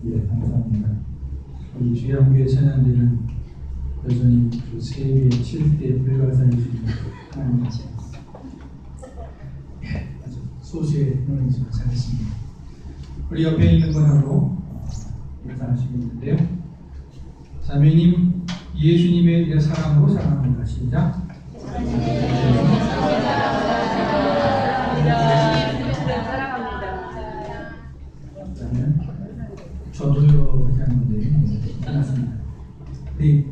예, 감사합니다. 우리 주양교회 찬양대는 여전히 그 세계 7대 불가사의주의 하나님이시 아주 소수의 논의지만 잘했습니다. 우리 옆에 있는 분하고 인사하시겠는데요. 자매님, 예수님의 사랑으로 사랑합니다. 시작. 저도요 그렇게 하는데 끝났습니다. 우리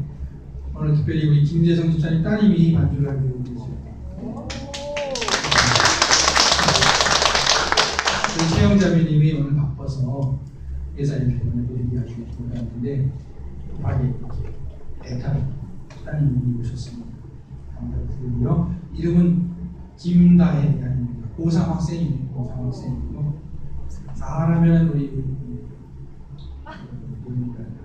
오늘 특별히 우리 김재성 집사님 따님이 만주를 하게 되고 계세요. 우리 최영자매님이 오늘 바빠서 예사님 때문에 얘기하시고 못하는데 급하게 이렇게 애타게 따님이 오셨습니다. 감사드리고요. 이름은 김다혜 아닙니다. 고3 학생입니다. 고3 학생이고 잘하면 우리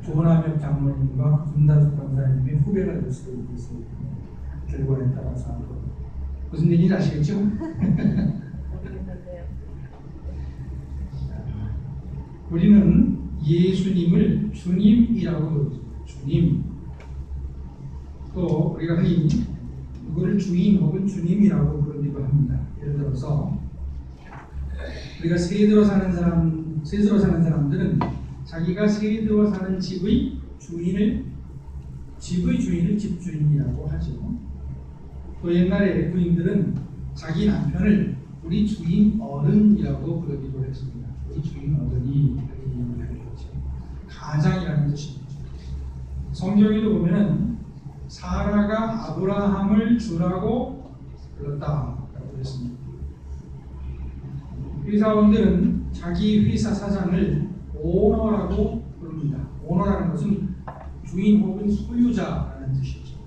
조남혁 장모님과 김다숙 강사님의 후배가 될 수도 있습니다. 결과에 따라서 무슨 얘기인지 아시겠죠? 우리는 예수님을 주님이라고 부르죠. 주님. 또 우리가 흔히 누구를 주인 혹은 주님이라고 부르기도 합니다. 예를 들어서 우리가 세들어 사는 사람들은 자기가 세들어 사는 집의 주인을 집주인이라고 하죠. 또 옛날에 부인들은 자기 남편을 우리 주인 어른이라고 부르기도 했습니다. 우리 주인 어른이 이렇게 얘기하죠. 가장이라는 뜻입니다. 성경에도 보면은 사라가 아브라함을 주라고 불렀다라고 했습니다. 회사원들은 자기 회사 사장을 오너라고 부릅니다. 오너라는 것은 주인 혹은 소유자라는 뜻이죠.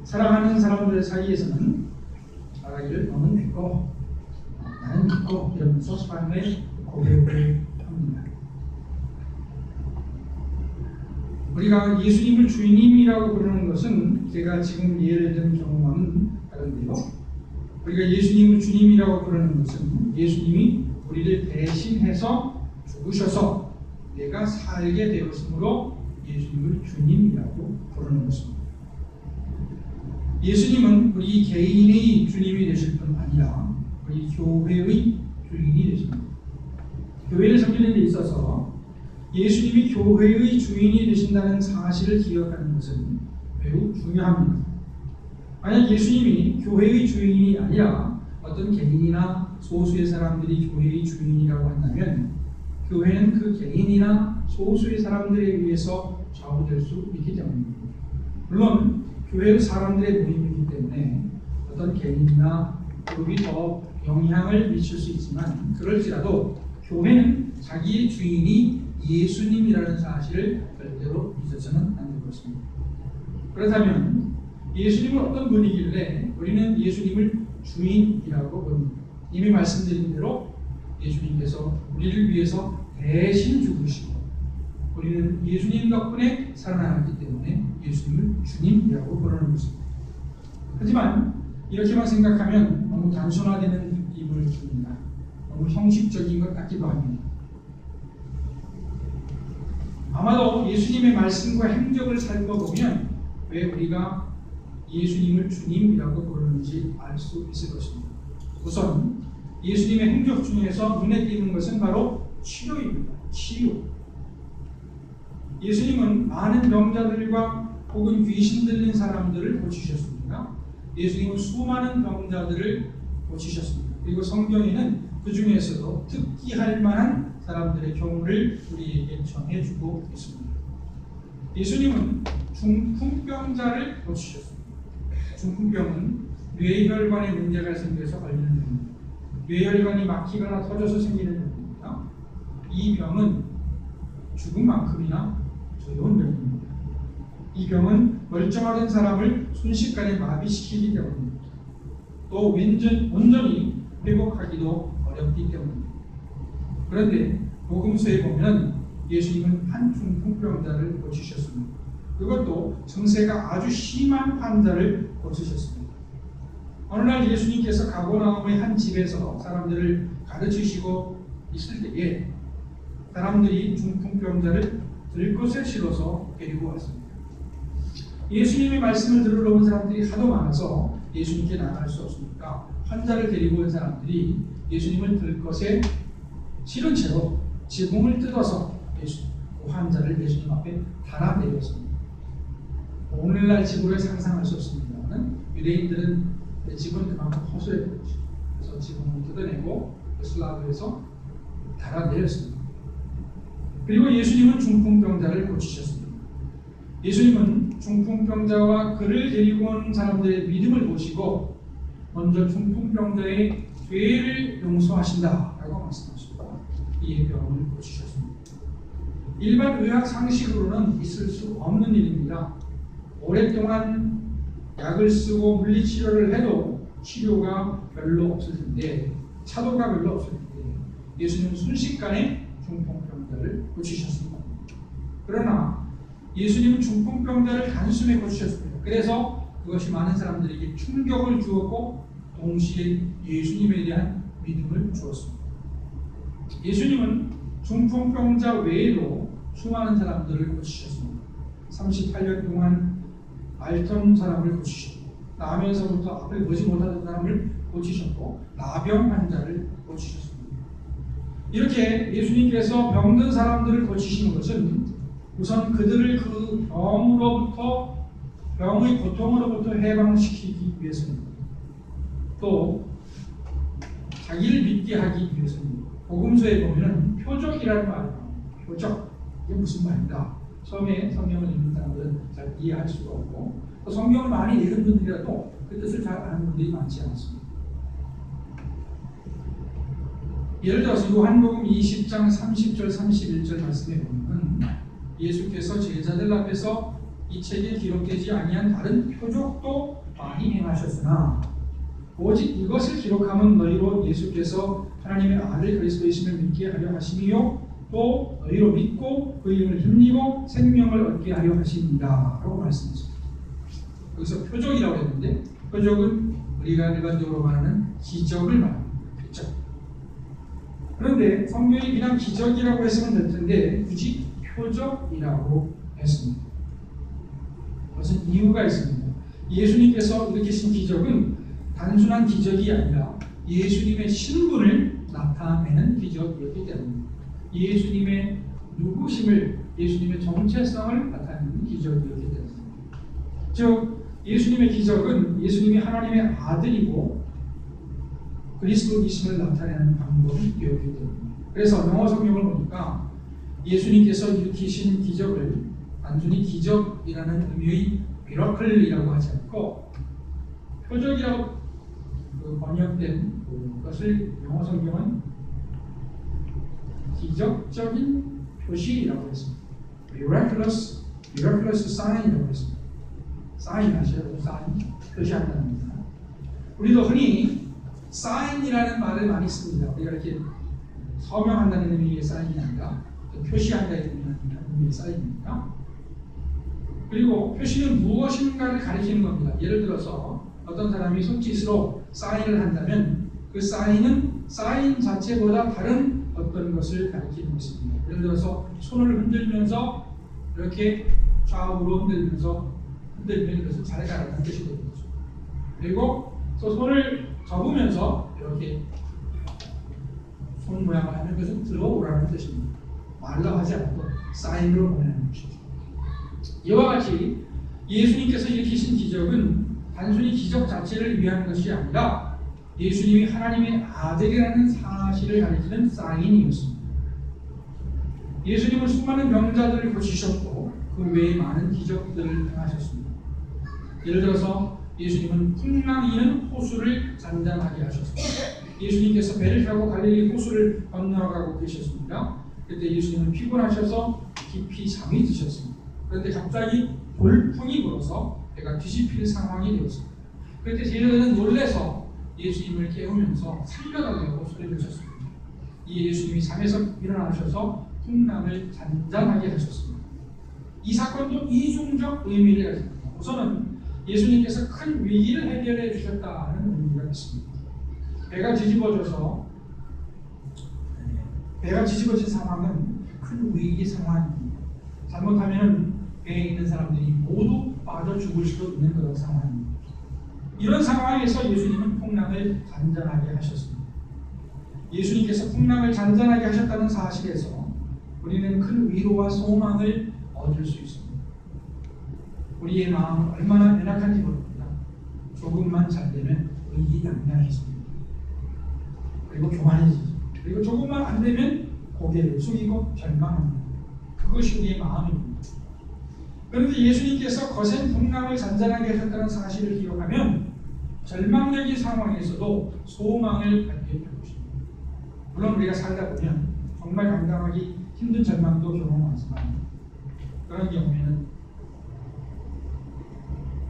사랑하는 사람들 사이에서는 말하기를 너는 내 거, 나는 네 거 이러면서 사랑을 고백을 합니다. 우리가 예수님을 주님이라고 부르는 것은 제가 지금 예를 든 경험은 다른데요. 우리가 예수님을 주님이라고 부르는 것은 예수님이 우리를 대신해서 죽으셔서 내가 살게 되었으므로 예수님을 주님이라고 부르는 것입니다. 예수님은 우리 개인의 주님이 되실 뿐 아니라 우리 교회의 주인이 되십니다. 교회를 섬기는 데 있어서 예수님이 교회의 주인이 되신다는 사실을 기억하는 것은 매우 중요합니다. 만약 예수님이 교회의 주인이 아니라 어떤 개인이나 소수의 사람들이 교회의 주인이라고 한다면 교회는 그 개인이나 소수의 사람들에 의해서 좌우될 수 있기 때문입니다. 물론 교회의 사람들의 모임이기 때문에 어떤 개인이나 그룹이 더 영향을 미칠 수 있지만 그럴지라도 교회는 자기의 주인이 예수님이라는 사실을 절대로 잊어서는 안 될 것입니다. 그렇다면 예수님은 어떤 분이길래 우리는 예수님을 주인이라고 부릅니다. 이미 말씀드린 대로 예수님께서 우리를 위해서 대신 죽으시고 우리는 예수님 덕분에 살아나왔기 때문에 예수님을 주님이라고 부르는 것입니다. 하지만 이렇게만 생각하면 너무 단순화되는 느낌을 줍니다. 너무 형식적인 것 같기도 합니다. 아마도 예수님의 말씀과 행적을 살펴보면 왜 우리가 예수님을 주님이라고 부르는지 알 수 있을 것입니다. 우선 예수님의 행적 중에서 눈에 띄는 것은 바로 치료입니다. 치유. 예수님은 많은 병자들과 혹은 귀신 들린 사람들을 고치셨습니다. 예수님은 수많은 병자들을 고치셨습니다. 그리고 성경에는 그 중에서도 특기할 만한 사람들의 경우를 우리에게 전해주고 있습니다. 예수님은 중풍병자를 고치셨습니다. 중풍병은 뇌혈관에 문제가 생겨서 걸리는 병입니다. 뇌혈관이 막히거나 터져서 생기는 병입니다. 이 병은 죽음만큼이나 두려운 병입니다. 이 병은 멀쩡하던 사람을 순식간에 마비시키기 때문입니다. 또 온전히 회복하기도 어렵기 때문입니다. 그런데 복음서에 보면 예수님은 한 중풍병자를 고치셨습니다. 그것도 증세가 아주 심한 환자를 고치셨습니다. 어느 날 예수님께서 가버나움의 한 집에서 사람들을 가르치시고 있을 때에 사람들이 중풍병자를 들것에 실어서 데리고 왔습니다. 예수님의 말씀을 들으러 온 사람들이 하도 많아서 예수님께 나갈 수 없으니까 환자를 데리고 온 사람들이 예수님을 들것에 실은 채로 지붕을 뜯어서 그 환자를 예수님 앞에 달아내렸습니다. 오늘날 지붕을 상상할 수 없습니다만 유대인들은 지붕은 그만큼 허술해 보였죠. 그래서 지붕을 뜯어내고 슬라브에서 달아내렸습니다. 그리고 예수님은 중풍병자를 고치셨습니다. 예수님은 중풍병자와 그를 데리고 온 사람들의 믿음을 보시고 먼저 중풍병자의 죄를 용서하신다라고 말씀하셨습니다. 이에 병을 고치셨습니다. 일반 의학 상식으로는 있을 수 없는 일입니다. 오랫동안 약을 쓰고 물리치료를 해도 치료가 별로 없을 텐데, 차도가 별로 없을 텐데 예수님은 순식간에 중풍병자를 고치셨습니다. 그러나 예수님은 중풍병자를 단숨에 고치셨습니다. 그래서 그것이 많은 사람들에게 충격을 주었고 동시에 예수님에 대한 믿음을 주었습니다. 예수님은 중풍병자 외에도 수많은 사람들을 고치셨습니다. 38년 동안 앓던 사람을 고치셨고, 나면서부터 앞을 보지 못하던 사람을 고치셨고, 나병 환자를 고치셨습니다. 이렇게 예수님께서 병든 사람들을 고치시는 것은 우선 그들을 그 병으로부터, 병의 고통으로부터 해방시키기 위해서입니다. 또 자기를 믿게 하기 위해서입니다. 복음서에 보면 표적이라는 말이 나옵니다. 표적, 이게 무슨 말인가? 처음에 성경을 읽는 사람들은 잘 이해할 수가 없고, 또 성경을 많이 읽은 분들이라도 그 뜻을 잘 아는 분들이 많지 않습니다. 예를 들어서 요한복음 20장 30절 31절 말씀에 보면 예수께서 제자들 앞에서 이 책에 기록되지 아니한 다른 표적도 많이 행하셨으나 오직 이것을 기록하면 너희로 예수께서 하나님의 아들 그리스도이심을 믿게 하려 하심이요 또 너희로 믿고 그 이름을 힘입어 생명을 얻게 하려 하십니다 라고 말씀하셨습니다. 여기서 표적이라고 했는데, 표적은 우리가 일반적으로 말하는 기적을 말합니다. 기적. 그런데 성경이 그냥 기적이라고 했으면 될 텐데 굳이 표적이라고 했습니다. 무슨 이유가 있습니다. 예수님께서 일으키신 기적은 단순한 기적이 아니라 예수님의 신분을 나타내는 기적이었기 때문입니다. 예수님의 누구심을, 예수님의 정체성을 나타내는 기적이었기 때문입니다. 즉 예수님의 기적은 예수님이 하나님의 아들이고 그리스도이심을 나타내는 방법이었기 때문입니다. 그래서 영어 성경을 보니까 예수님께서 일으키신 기적을 단순히 기적이라는 의미의 미러클이라고 하지 않고 표적이라고 번역된 것을 영어 성경은 기적적인 표시라고 했습니다. miraculous sign이라고 했습니다. 사인 아시죠? 사인 표시한다는 겁니다. 우리도 흔히 사인이라는 말을 많이 씁니다. 우리가 이렇게 서명한다는 의미의 사인이 아니라 표시한다는 의미의 사인입니다. 그리고 표시는 무엇인가를 가리키는 겁니다. 예를 들어서 어떤 사람이 손짓으로 사인을 한다면 그 사인은 사인 자체보다 다른 어떤 것을 가리키는 것입니다. 예를 들어서 손을 흔들면서 이렇게 좌우로 흔들면 그것을 잘 가라는 뜻이 되는 거죠. 그리고 또 손을 접으면서 이렇게 손 모양을 하면 그것은 들어오라는 뜻입니다. 말로 하지 않고 사인으로 보내는 것이죠. 이와 같이 예수님께서 일으키신 기적은 단순히 기적 자체를 위한 것이 아니라 예수님이 하나님의 아들이라는 사실을 가리키는 사인이었습니다. 예수님은 수많은 병자들을 고치셨고 그 외에 많은 기적들을 행하셨습니다. 예를 들어서 예수님은 풍랑이는 호수를 잔잔하게 하셨습니다. 예수님께서 배를 타고 갈릴리 호수를 건너가고 계셨습니다. 그때 예수님은 피곤하셔서 깊이 잠이 드셨습니다. 그런데 갑자기 돌풍이 불어서 배가 뒤집힐 상황이 되었습니다. 그때 제자들은 놀라서 예수님을 깨우면서 살려달라고 소리를 쳤습니다. 이 예수님이 잠에서 일어나셔서 풍랑을 잔잔하게 하셨습니다. 이 사건도 이중적 의미를 가집니다. 우선은 예수님께서 큰 위기를 해결해 주셨다는 의미가 있습니다. 배가 뒤집어진 상황은 큰 위기 상황입니다. 잘못하면 배에 있는 사람들이 모두 빠져 죽을 수도 있는 그런 상황입니다. 이런 상황에서 예수님은 풍랑을 잔잔하게 하셨습니다. 예수님께서 풍랑을 잔잔하게 하셨다는 사실에서 우리는 큰 위로와 소망을 얻을 수 있습니다. 우리의 마음은 얼마나 연약한지 모릅니다. 조금만 잘 되면 의기양양해집니다. 그리고 교만해지죠. 그리고 조금만 안 되면 고개를 숙이고 절망합니다. 그것이 우리의 마음입니다. 그런데 예수님께서 거센 풍랑을 잔잔하게 하셨다는 사실을 기억하면 절망적인 상황에서도 소망을 갖게 될 것입니다. 물론 우리가 살다 보면 정말 감당하기 힘든 절망도 경험하지만 그런 경우에는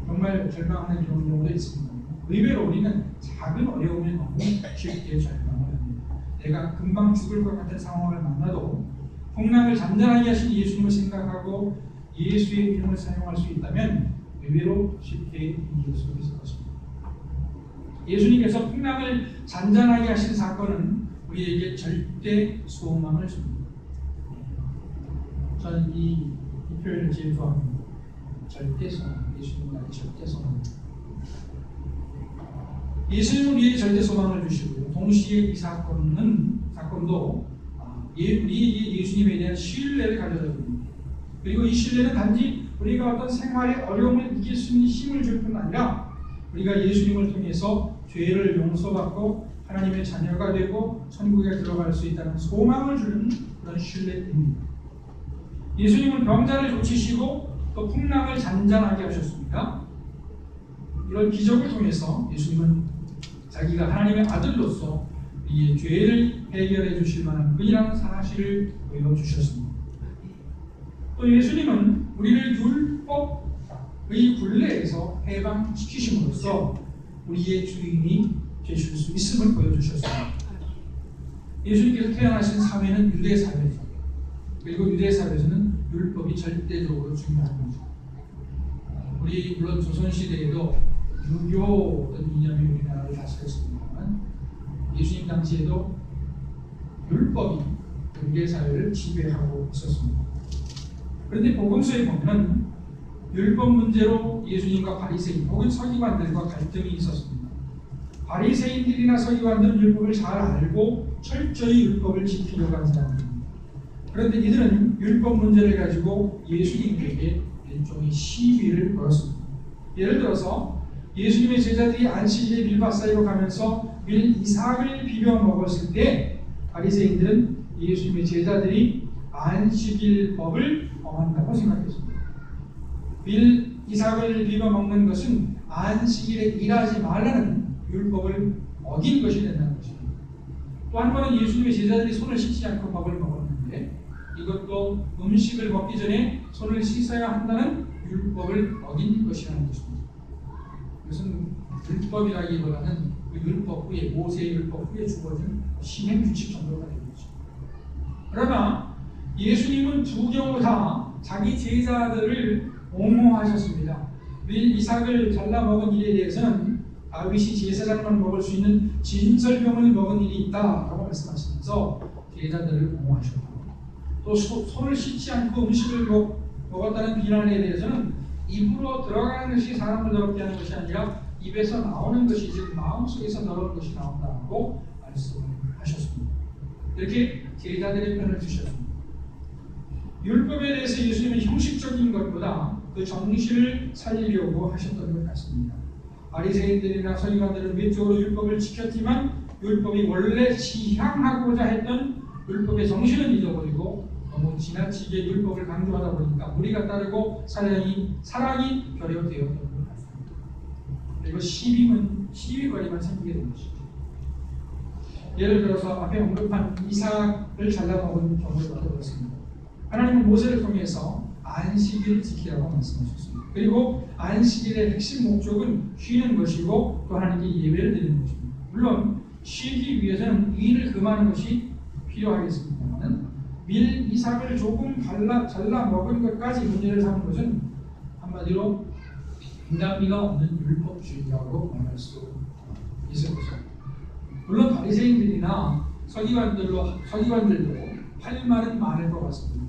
정말 절망하는 그런 경우도 있습니다. 의외로 우리는 작은 어려움에 너무 쉽게 절망을 합니다. 내가 금방 죽을 것 같은 상황을 만나도 풍랑을 잔잔하게 하신 예수님을 생각하고 예수의 이름을 사용할 수 있다면 의외로 쉽게 이길 수 있을 것입니다. 예수님께서 풍랑을 잔잔하게 하신 사건은 우리에게 절대 소망을 줍니다. 저는 이 표현을 제일 좋아합니다. 절대 소망. 예수님은 나의 절대 소망. 예수님은 우리에게 절대 소망을 주시고요. 동시에 이 사건도 우리에게 예수님에 대한 신뢰를 가져다 줍니다. 그리고 이 신뢰는 단지 우리가 어떤 생활의 어려움을 이길 수 있는 힘을 줄 뿐 아니라 우리가 예수님을 통해서 죄를 용서받고 하나님의 자녀가 되고 천국에 들어갈 수 있다는 소망을 주는 그런 신뢰입니다. 예수님은 병자를 고치시고 또 풍랑을 잔잔하게 하셨습니다. 이런 기적을 통해서 예수님은 자기가 하나님의 아들로서 우리의 죄를 해결해 주실 만한 분이라는 사실을 보여주셨습니다. 또 예수님은 우리를 율법의 굴레에서 해방시키심으로써 우리의 주인이 되실 수 있음을 보여주셨습니다. 예수님께서 태어나신 사회는 유대 사회죠. 그리고 유대 사회에서는 율법이 절대적으로 중요한 거죠. 우리 물론 조선시대에도 유교 어떤 이념이 우리나라를 다스렸습니다만 예수님 당시에도 율법이 유대 사회를 지배하고 있었습니다. 그런데 복음서에 보면 율법 문제로 예수님과 바리새인 혹은 서기관들과 갈등이 있었습니다. 바리새인들이나 서기관들은 율법을 잘 알고 철저히 율법을 지키려고 하는 사람들입니다. 그런데 이들은 율법 문제를 가지고 예수님에게 일종의 시비를 걸었습니다. 예를 들어서 예수님의 제자들이 안식일에 밀밭 사이로 가면서 밀 이삭을 비벼 먹었을 때 바리새인들은 예수님의 제자들이 안식일법을 어긴다고 생각했습니다. 밀 이삭을 비벼 먹는 것은 안식일에 일하지 말라는 율법을 어긴 것이 된다는 것입니다. 또 한 번은 예수님의 제자들이 손을 씻지 않고 밥을 먹었는데 이것도 음식을 먹기 전에 손을 씻어야 한다는 율법을 어긴 것이라는 것입니다. 이것은 율법이라기보다는 그 율법 후에 모세의 율법 후에 주어진 시행 규칙 정도가 되는 것입니다. 그러나 예수님은 두 경우 다 자기 제자들을 옹호하셨습니다. 밀 이삭을 잘라 먹은 일에 대해서는 다윗이 제사장만 먹을 수 있는 진설병을 먹은 일이 있다라고 말씀하시면서 제자들을 옹호하셨고 또 손을 씻지 않고 음식을 먹었다는 비난에 대해서는 입으로 들어가는 것이 사람을 더럽게 하는 것이 아니라 입에서 나오는 것이 즉 마음속에서 더러운 것이 나온다고 말씀하셨습니다. 이렇게 제자들의 편을 드셨습니다. 율법에 대해서 예수님은 형식적인 것보다 그 정신을 살리려고 하셨던 것 같습니다. 바리새인들이나 서기관들은 외적으로 율법을 지켰지만 율법이 원래 지향하고자 했던 율법의 정신은 잊어버리고 너무 지나치게 율법을 강조하다 보니까 무리가 따르고 사랑이 결여되었던 것 같습니다. 그리고 시비거리만 생기게 된 것이죠. 예를 들어서 앞에 언급한 이삭을 잘라먹은 경우를 들었습니다. 하나님은 모세를 통해서 안식일을 지키라고 말씀하셨습니다. 그리고 안식일의 핵심 목적은 쉬는 것이고 또 하나님께 예배를 드리는 것입니다. 물론 쉬기 위해서는 일을 금하는 것이 필요하겠습니다만 밀 이삭을 조금 잘라 먹은 것까지 문제를 삼은 것은 한마디로 인간미가 없는 율법주의라고 말할 수 있을 것입니다. 물론 바리새인들이나 서기관들도 할 말은 많을 것 같습니다.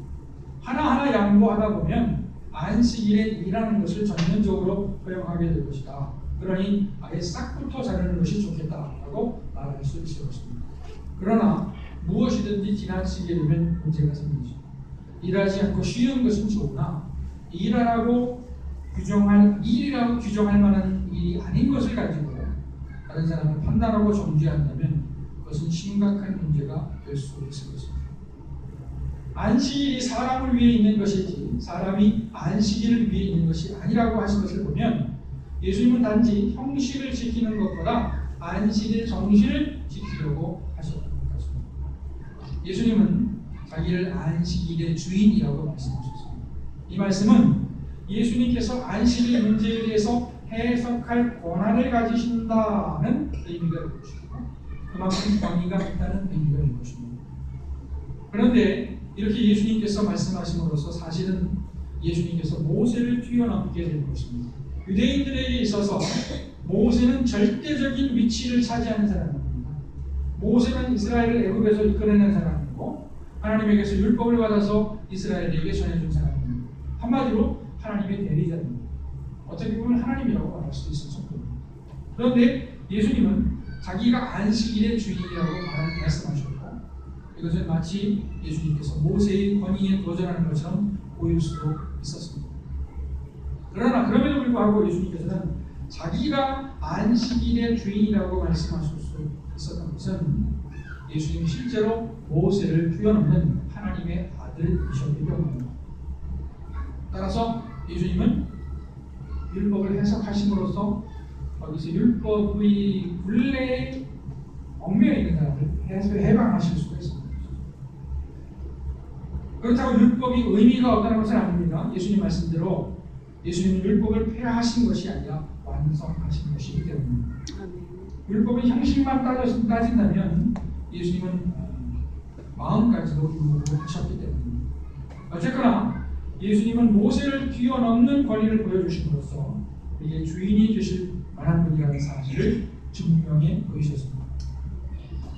하나하나 양보하다 보면 안식일에 일하는 것을 전면적으로 허용하게 될 것이다. 그러니 아예 싹부터 자르는 것이 좋겠다라고 말할 수 있을 것입니다. 그러나 무엇이든지 지나치게 되면 문제가 생기죠. 일하지 않고 쉬는 것은 좋으나 일이라고 규정할 만한 일이 아닌 것을 가지고 다른 사람을 판단하고 정죄한다면 그것은 심각한 문제가 될 수 있을 것입니다. 안식일이 사람을 위해 있는 것이지 사람이 안식일을 위해 있는 것이 아니라고 하신 것을 보면 예수님은 단지 형식을 지키는 것보다 안식일 정신을 지키려고 하셨던 것 같습니다. 예수님은 자기를 안식일의 주인이라고 말씀하셨습니다. 이 말씀은 예수님께서 안식일 문제에 대해서 해석할 권한을 가지신다는 의미가 있는 것이고 그만큼 권위가 있다는 의미가 있는 것입니다. 그런데 이렇게 예수님께서 말씀하심으로써 사실은 예수님께서 모세를 뛰어넘게 된 것입니다. 유대인들에게 있어서 모세는 절대적인 위치를 차지하는 사람입니다. 모세는 이스라엘을 애굽에서 이끌어낸 사람이고 하나님에게서 율법을 받아서 이스라엘에게 전해준 사람입니다. 한마디로 하나님의 대리자입니다. 어떻게 보면 하나님이라고 말할 수도 있을 정도입니다. 그런데 예수님은 자기가 안식일의 주인이라고 말씀하셨고 이것은 마치 예수님께서 모세의 권위에 도전하는 것처럼 보일 수도 있었습니다. 그러나 그럼에도 불구하고 예수님께서는 자기가 안식일의 주인이라고 말씀하실 수 있었던 것은 예수님이 실제로 모세를 뛰어넘는 하나님의 아들이셨기 때문입니다. 따라서 예수님은 율법을 해석하심으로써 거기서 율법의 굴레에 얽매여 있는 사람을 해방하실 수가 있습니다. 그렇다고 율법이 의미가 없다는 것은 아닙니다. 예수님 말씀대로 예수님은 율법을 폐하신 것이 아니라 완성하신 것이기 때문입니다. 율법의 형식만 따진다면 예수님은 마음까지도 이루하셨기 때문입니다. 어쨌거나 예수님은 모세를 뛰어넘는 권위를 보여주심으로써 우리의 주인이 되실 만한 분이라는 사실을 증명해 보이셨습니다.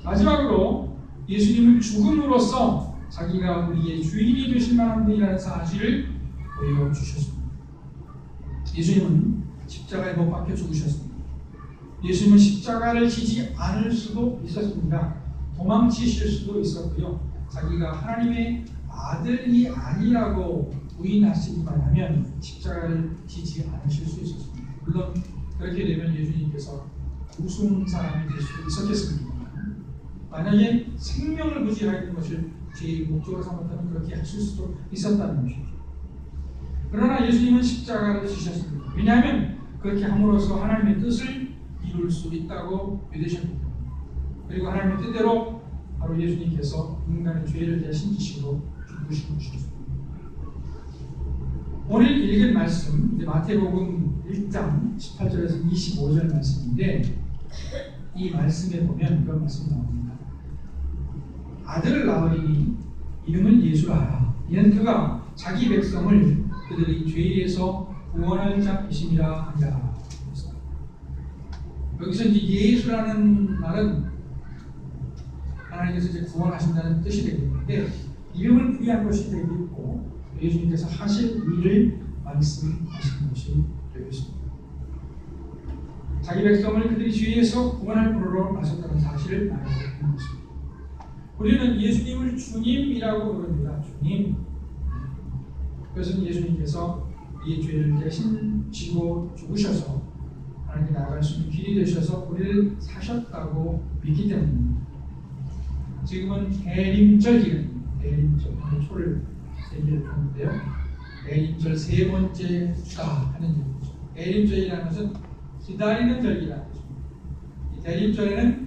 마지막으로 예수님은 죽음으로써 자기가 우리의 주인이 되실 만한 분이라는 사실을 보여주셨습니다. 예수님은 십자가에 못 박혀 죽으셨습니다. 예수님은 십자가를 지지 않을 수도 있었습니다. 도망치실 수도 있었고요. 자기가 하나님의 아들이 아니라고 부인하시기만 하면 십자가를 지지 않으실 수 있었습니다. 물론 그렇게 되면 예수님께서 우스운 사람이 될 수 있었겠습니다. 만약에 생명을 부지하는 것을 제 목적으로 삼았다면 그렇게 하실 수도 있었다는 것이죠. 그러나 예수님은 십자가를 지셨습니다. 왜냐하면 그렇게 함으로써 하나님의 뜻을 이룰 수 있다고 믿으셨기 때문입니다. 그리고 하나님의 뜻대로 바로 예수님께서 인간의 죄를 대신 지시고 죽으신 것이죠. 오늘 읽은 말씀, 마태복음 1장 18절에서 25절 말씀인데 이 말씀에 보면 이런 말씀이 나옵니다. 아들을 낳으리니 이름을 예수라 하라. 이는 그가 자기 백성을 그들의 죄에서 구원할 자이심이라 하니라. 여기서 이제 예수라는 말은 하나님께서 이제 구원하신다는 뜻이 되겠는데 이름을 부여한 것이 되겠고 예수님께서 하실 일을 말씀하신 것이 되겠습니다. 자기 백성을 그들의 죄에서 구원할 분으로 나섰다는 사실을 말하고 있는 것입니다. 우리는 예수님을 주님이라고 부릅니다. 주님. 그것은 예수님께서 우리의 죄를 대신 지고 죽으셔서 하나님께 나아갈 수 있는 길이 되셔서 우리를 사셨다고 믿기 때문입니다. 지금은 대림절 기간입니다. 대림절, 오늘 초를 세기를 하는데요. 대림절 세 번째 주다 하는 얘기죠. 대림절이라는 것은 기다리는 절기라는 것입니다. 이 대림절에는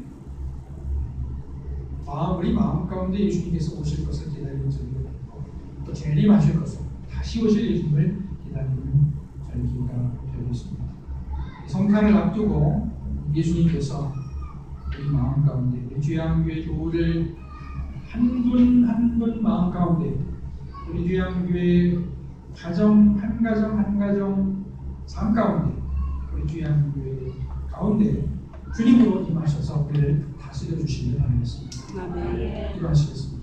우리 마음 가운데 예수님께서 오실 것을 기다리는 절기가 되고 또 재림하실 것을 다시 오실 예수님을 기다리는 절기가 되고 있습니다. 성탄을 앞두고 예수님께서 우리 마음 가운데 우리 주양교회 교우를 한 분 한 분 마음 가운데 우리 주양교회 가정 한 가정 삶 가운데 우리 주양교회 가운데 주님으로 임하셔서 우리를 다스려 주시기를 바라겠습니다. 기도하시겠습니다.